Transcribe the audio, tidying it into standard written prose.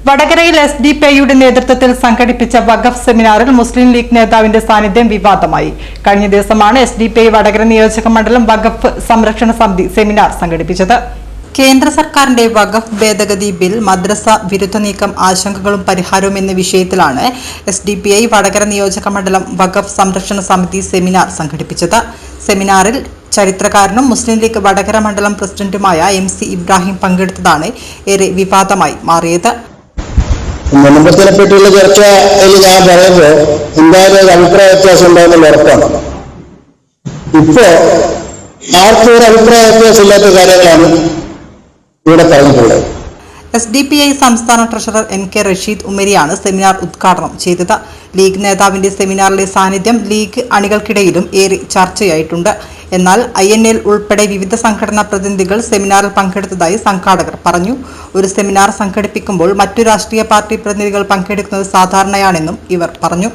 വടകരയിൽ SDPIയുടെ നേതൃത്വത്തിൽ സംഘടിപ്പിച്ച വഖഫ് സെമിനാറിൽ മുസ്ലിം ലീഗ് നേതാവിന്റെ സാന്നിധ്യം വിവാദമായി. കഴിഞ്ഞ ദിവസമാണ് SDPI വടകര നിയോജക മണ്ഡലം വഖഫ് സംരക്ഷണ സമിതി സെമിനാർ സംഘടിപ്പിച്ചത്. കേന്ദ്ര സർക്കാരിന്റെ വഖഫ് ഭേദഗതി ബിൽ, മദ്രസ വിരുദ്ധ നീക്കം, ആശങ്കകളും പരിഹാരവും എന്ന വിഷയത്തിലാണ് SDPI വടകര നിയോജക മണ്ഡലം വഖഫ് സംരക്ഷണ സമിതി സെമിനാർ സംഘടിപ്പിച്ചത്. സെമിനാറിൽ ചരിത്രകാരനും മുസ്ലിം ലീഗ് വടകര മണ്ഡലം പ്രസിഡന്റുമായ MC ഇബ്രാഹിം പങ്കെടുത്തതാണ് ഏറെ വിവാദമായി മാറിയത്. മുൻപത്തിനെ പറ്റിയുള്ള ചർച്ചയിൽ ഞാൻ പറയുമ്പോൾ എന്തായാലും അഭിപ്രായ വ്യത്യാസം ഉണ്ടാകുന്ന ഉറപ്പാണ്. ഇപ്പോ ആർക്കും ഒരു അഭിപ്രായ വ്യത്യാസമില്ലാത്ത കാര്യങ്ങളാണ് ഇവിടെ പറഞ്ഞിട്ടുള്ളത്. SDPI സംസ്ഥാന ട്രഷറർ NK റഷീദ് ഉമ്മരിയാണ് സെമിനാർ ഉദ്ഘാടനം ചെയ്തത്. ലീഗ് നേതാവിന്റെ സെമിനാറിലെ സാന്നിധ്യം ലീഗ് അണികൾക്കിടയിലും ഏറെ ചർച്ചയായിട്ടുണ്ട്. എന്നാൽ INL ഉൾപ്പെടെ വിവിധ സംഘടനാ പ്രതിനിധികൾ സെമിനാറിൽ പങ്കെടുത്തതായി സംഘാടകർ പറഞ്ഞു. ഒരു സെമിനാർ സംഘടിപ്പിക്കുമ്പോൾ മറ്റു രാഷ്ട്രീയ പാർട്ടി പ്രതിനിധികൾ പങ്കെടുക്കുന്നത് സാധാരണയാണെന്നും ഇവർ പറഞ്ഞു.